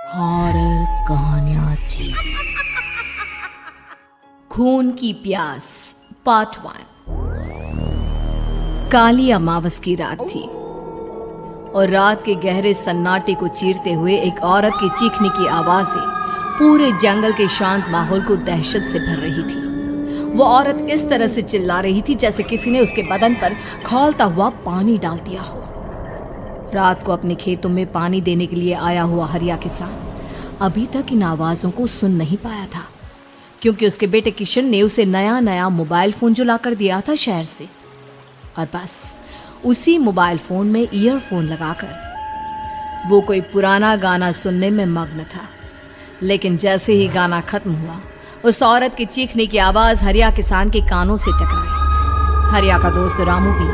Horror कहानियां थी। खून की प्यास पार्ट 1। काली अमावस की रात थी और रात के गहरे सन्नाटे को चीरते हुए एक औरत के चीखने की आवाजें पूरे जंगल के शांत माहौल को दहशत से भर रही थी। वो औरत इस तरह से चिल्ला रही थी जैसे किसी ने उसके बदन पर खौलता हुआ पानी डाल दिया हो। रात को अपने खेतों में पानी देने के लिए आया हुआ हरिया किसान अभी तक इन आवाज़ों को सुन नहीं पाया था, क्योंकि उसके बेटे किशन ने उसे नया मोबाइल फ़ोन जो लाकर दिया था शहर से, और बस उसी मोबाइल फ़ोन में ईयरफोन लगाकर वो कोई पुराना गाना सुनने में मग्न था। लेकिन जैसे ही गाना खत्म हुआ, उस औरत की चीखने की आवाज़ हरिया किसान के कानों से टकराई। हरिया का दोस्त रामू भी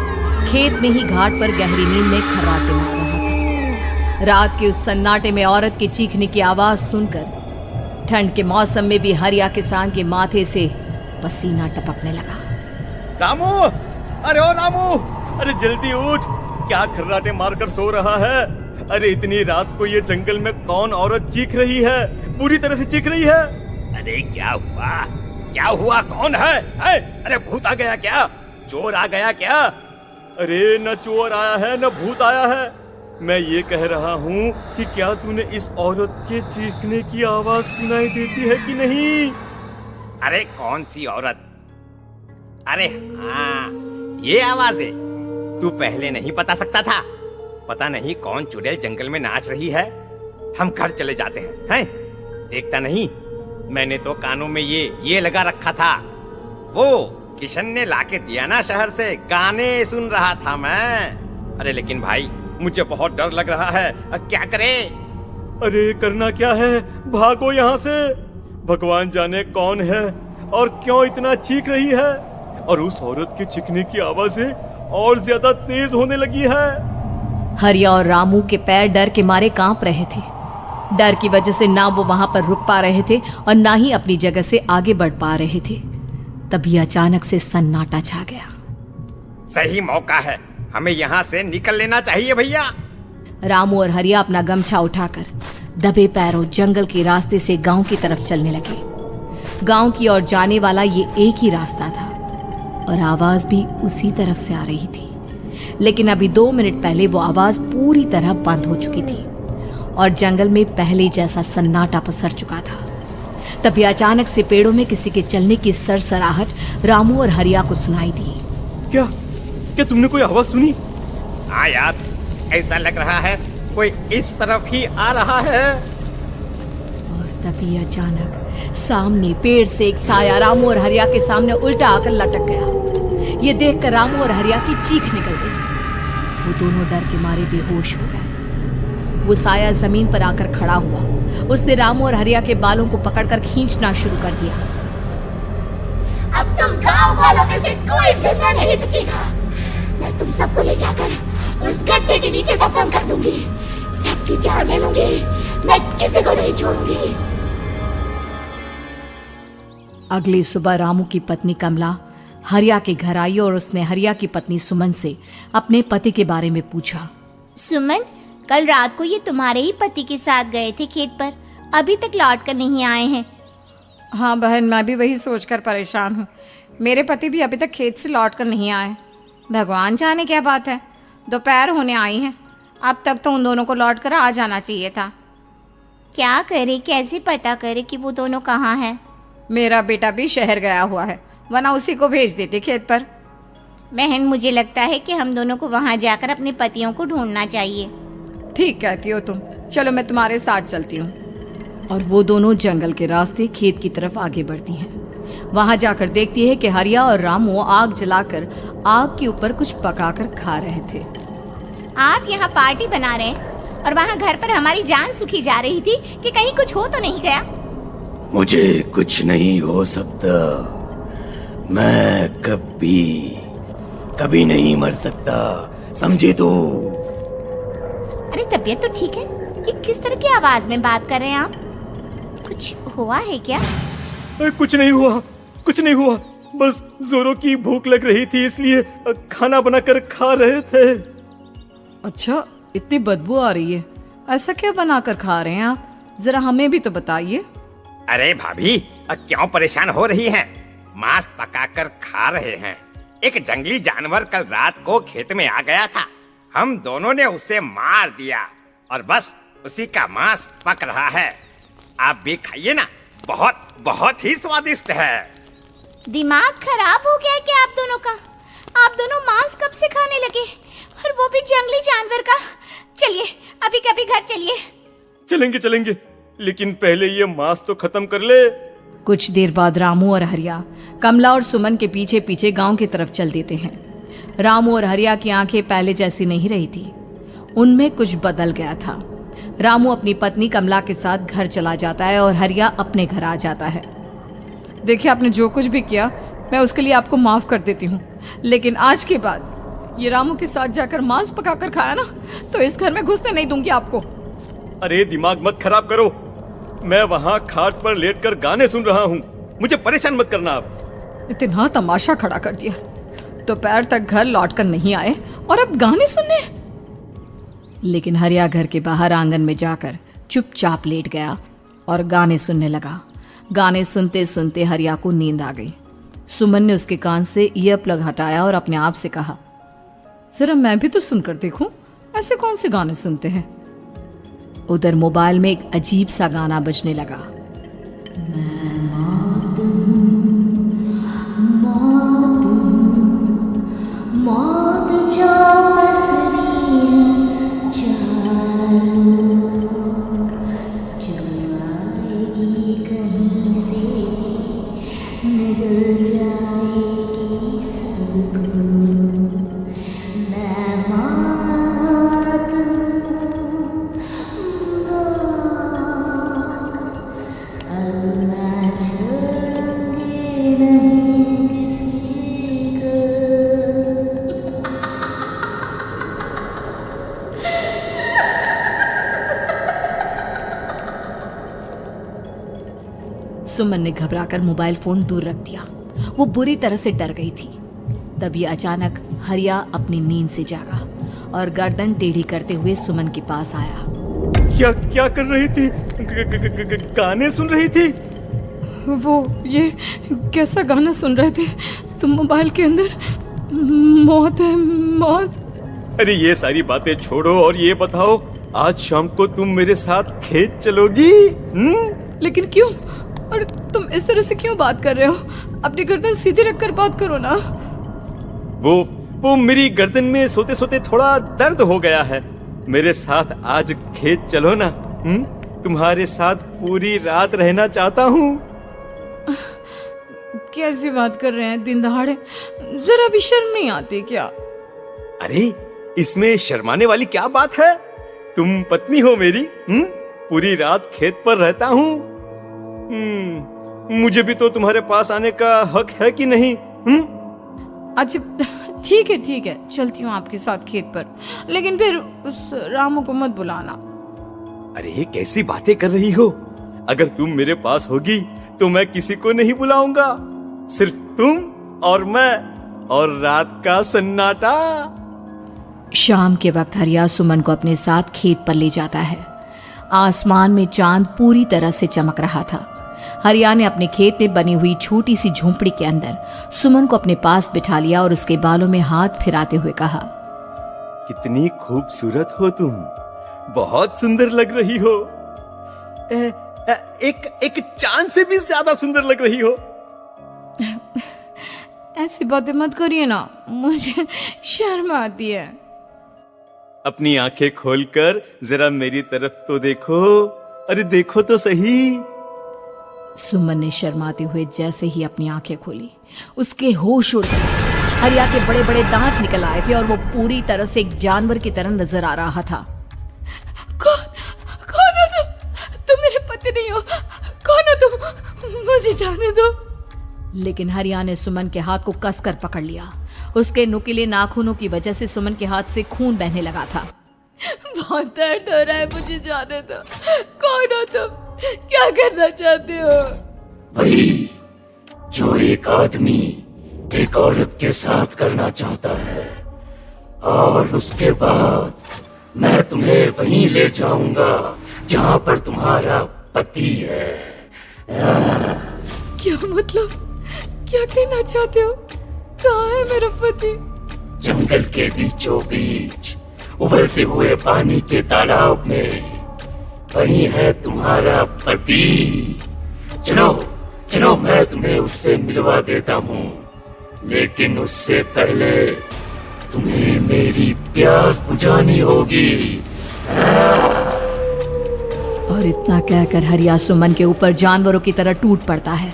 खेत में ही घाट पर गहरी नींद में खर्राटे मार रहा था। रात के उस सन्नाटे में औरत की चीखने की आवाज सुनकर ठंड के मौसम में भी हरिया किसान के माथे से पसीना टपकने लगा। रामू, अरे ओ रामू, अरे जल्दी उठ, क्या खर्राटे मारकर सो रहा है? अरे इतनी रात को ये जंगल में कौन औरत चीख रही है? पूरी तरह से चीख रही है। अरे क्या हुआ? क्या हुआ? कौन है? अरे भूत आ गया क्या? चोर आ गया क्या? अरे न चोर आया है न भूत आया है। मैं ये कह रहा हूँ कि क्या तूने इस औरत के चीखने की आवाज सुनाई देती है कि नहीं? अरे कौन सी औरत? अरे हाँ, ये आवाज है। तू पहले नहीं बता सकता था? पता नहीं कौन चुड़ैल जंगल में नाच रही है। हम घर चले जाते हैं। देखता नहीं, मैंने तो कानों में ये लगा रखा था। वो किशन ने लाके दिया ना शहर से, गाने सुन रहा था मैं। अरे लेकिन भाई, मुझे बहुत डर लग रहा है। क्या करे? अरे करना क्या है? भागो यहाँ से। भगवान जाने कौन है और क्यों इतना चीख रही है। और उस औरत के चीखने की आवाजें और ज्यादा तेज होने लगी है। हरिया और रामू के पैर डर के मारे कांप रहे थे। डर की वजह से ना वो वहां पर रुक पा रहे थे और ना ही अपनी जगह से आगे बढ़ पा रहे थे। तभी अचानक से सन्नाटा छा गया। सही मौका है, हमें यहाँ से निकल लेना चाहिए भैया। रामू और हरिया अपना गमछा उठाकर दबे पैरों जंगल के रास्ते से गांव की तरफ चलने लगे। गांव की ओर जाने वाला ये एक ही रास्ता था और आवाज भी उसी तरफ से आ रही थी। लेकिन अभी 2 मिनट पहले वो आवाज पूरी तरह बंद हो चुकी थी और जंगल में पहले जैसा सन्नाटा पसर चुका था। तभी अचानक से पेड़ों में किसी के चलने की सरसराहट रामू और हरिया को सुनाई दी। क्या तुमने कोई आवाज सुनी? हाँ यार, ऐसा लग रहा है कोई इस तरफ ही आ रहा है। और तभी अचानक सामने पेड़ से एक साया रामू और हरिया के सामने उल्टा आकर लटक गया। ये देखकर रामू और हरिया की चीख निकल गई। वो दोनों डर के मारे बेहोश हो गए। वो साया जमीन पर आकर खड़ा हुआ। उसने रामू और हरिया के बालों को पकड़कर खींचना शुरू कर दिया। अब तुम गांव वालों में से कोई जिंदा नहीं बचेगा। मैं तुम सबको ले जाकर उस गड्ढे के नीचे दफन कर दूंगी। सबकी जान ले लूंगी। मैं किसी को नहीं छोड़ूंगी। अगली सुबह रामू की पत्नी कमला हरिया के घर आई और उसने हरिया की पत्नी सुमन से अपने पति के बारे में पूछा। सुमन, कल रात को ये तुम्हारे ही पति के साथ गए थे खेत पर, अभी तक लौट कर नहीं आए हैं। हाँ बहन, मैं भी वही सोचकर परेशान हूँ। मेरे पति भी अभी तक खेत से लौट कर नहीं आए। भगवान जाने क्या बात है, दोपहर होने आई है। अब तक तो उन दोनों को लौट कर आ जाना चाहिए था। क्या करे, कैसे पता करे कि वो दोनों कहाँ हैं? मेरा बेटा भी शहर गया हुआ है, वरना उसी को भेज देते खेत पर। बहन, मुझे लगता है कि हम दोनों को वहाँ जाकर अपने पतियों को ढूंढना चाहिए। ठीक कहती हो तुम, चलो मैं तुम्हारे साथ चलती हूँ। और वो दोनों जंगल के रास्ते खेत की तरफ आगे बढ़ती हैं। वहां जाकर देखती है कि हरिया और रामू आग जलाकर आग के ऊपर कुछ पकाकर खा रहे थे। आप यहाँ पार्टी बना रहे हैं और वहाँ घर पर हमारी जान सुखी जा रही थी कि कहीं कुछ हो तो नहीं गया? मुझे कुछ नहीं हो सकता। मैं कभी नहीं मर सकता, समझे तो? अरे तबीयत तो ठीक है। ये किस तरह की आवाज में बात कर रहे हैं आप? कुछ हुआ है क्या? कुछ नहीं हुआ। बस जोरों की भूख लग रही थी, इसलिए खाना बनाकर खा रहे थे। अच्छा, इतनी बदबू आ रही है, ऐसा क्या बनाकर खा रहे हैं आप? जरा हमें भी तो बताइए। अरे भाभी, क्यों परेशान हो रही हैं? मांस पकाकर खा रहे हैं। एक जंगली जानवर कल रात को खेत में आ गया था। हम दोनों ने उसे मार दिया और बस उसी का मांस पक रहा है। आप भी खाइए ना, बहुत बहुत ही स्वादिष्ट है। दिमाग खराब हो गया है क्या आप दोनों का? आप दोनों मांस कब से खाने लगे, और वो भी जंगली जानवर का? चलिए अभी कभी घर चलिए। चलेंगे चलेंगे, लेकिन पहले ये मांस तो खत्म कर ले। कुछ देर बाद रामू और हरिया कमला और सुमन के पीछे पीछे गांव की तरफ चल देते हैं। रामू और हरिया की आंखें पहले जैसी नहीं रही थी, उनमें कुछ बदल गया था। रामू अपनी पत्नी कमला के साथ घर चला जाता है और हरिया अपने घर आ जाता है। देखिए, आपने जो कुछ भी किया मैं उसके लिए आपको माफ कर देती हूँ, लेकिन आज के बाद ये रामू के साथ जाकर मांस पकाकर खाया ना, तो इस घर में घुसने नहीं दूंगी आपको। अरे दिमाग मत खराब करो, मैं वहाँ खाट पर लेटकर गाने सुन रहा हूँ, मुझे परेशान मत करना आप। इतना तमाशा खड़ा कर दिया, दोपहर तक घर लौटकर नहीं आए और अब गाने सुनने। लेकिन हरिया घर के बाहर आंगन में जाकर चुपचाप लेट गया और गाने सुनने लगा। गाने सुनते सुनते हरिया को नींद आ गई। सुमन ने उसके कान से ईयर प्लग हटाया और अपने आप से कहा, जरा मैं भी तो सुनकर देखूं, ऐसे कौन से गाने सुनते हैं। उधर मोबाइल में एक अजीब सा गाना बजने लगा। मौत जो पसरी है चारों, जो आएगी कहीं से निकल जाएगी सबको। मैं मात अब मैं छोड़ूंगी नहीं किसी को। सुमन ने घबराकर मोबाइल फोन दूर रख दिया। वो बुरी तरह से डर गई थी। तभी अचानक हरिया अपनी नींद से जागा और गर्दन टेढ़ी करते हुए सुमन के पास आया। क्या क्या कर रही थी? गाने सुन रही थी? वो ये कैसा गाना सुन रहे थे तुम मोबाइल के अंदर? मौत है, मौत। अरे ये सारी बातें छोड़ो और ये बताओ, आज शाम को तुम मेरे साथ खेत चलोगी? लेकिन क्यों? और तुम इस तरह से क्यों बात कर रहे हो? अपनी गर्दन सीधी रखकर बात करो ना। वो मेरी गर्दन में सोते सोते थोड़ा दर्द हो गया है। मेरे साथ आज खेत चलो ना। तुम्हारे साथ पूरी रात रहना चाहता हूँ। कैसी बात कर रहे हैं दिन दहाड़े? जरा भी शर्म नहीं आती क्या? अरे इसमें शर्माने वाली क्या बात है? तुम पत्नी हो मेरी। पूरी रात खेत पर रहता हूँ। मुझे भी तो तुम्हारे पास आने का हक है कि नहीं? अच्छा ठीक है, चलती हूँ आपके साथ खेत पर, लेकिन फिर उस रामू को मत बुलाना। अरे कैसी बातें कर रही हो? अगर तुम मेरे पास होगी तो मैं किसी को नहीं बुलाऊंगा, सिर्फ तुम और मैं और रात का सन्नाटा। शाम के वक्त हरिया सुमन को अपने साथ खेत पर ले जाता है। आसमान में चांद पूरी तरह से चमक रहा था। हरिया ने अपने खेत में बनी हुई छोटी सी झोंपड़ी के अंदर सुमन को अपने पास बिठा लिया और उसके बालों में हाथ फिराते हुए कहा, कितनी खूबसूरत हो तुम, बहुत सुंदर लग रही हो। एक चांद से भी ज्यादा सुंदर लग रही हो। ऐसी बातें मत करिए ना, मुझे शर्म आती है। अपनी आंखें खोलकर जरा मेरी तरफ तो देखो। अरे देखो तो सही। सुमन ने शर्माते हुए जैसे ही अपनी आंखें खोली, उसके होश उड़ गए। हरिया के बड़े बड़े दांत निकल आए थे और वो पूरी तरह से एक जानवर की तरह नजर आ रहा था। कौन हो तुम मेरे पति नहीं हो। कौन हो तुम? मुझे जाने दो। लेकिन हरिया ने सुमन के हाथ को कसकर पकड़ लिया। उसके नुकीले नाखूनों की वजह से सुमन के हाथ से खून बहने लगा था। बहुत दर्द हो रहा है, मुझे जाने दो। कौन हो तुम? क्या करना चाहते हो? वही जो एक आदमी एक औरत के साथ करना चाहता है, और उसके बाद मैं तुम्हें वहीं ले जाऊंगा जहां पर तुम्हारा पति है। क्या मतलब, क्या कहना चाहते हो? कहाँ है मेरा पति? जंगल के बीचों बीच उबलते हुए पानी के तालाब में, वहीं है तुम्हारा पति। चलो चलो, मैं तुम्हें उससे मिलवा देता हूँ, लेकिन उससे पहले तुम्हें मेरी प्यास बुझानी होगी। और इतना कहकर हरिया सुमन के ऊपर जानवरों की तरह टूट पड़ता है।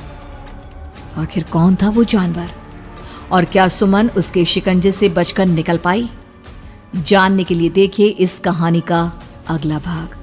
आखिर कौन था वो जानवर, और क्या सुमन उसके शिकंजे से बचकर निकल पाई? जानने के लिए देखिए इस कहानी का अगला भाग।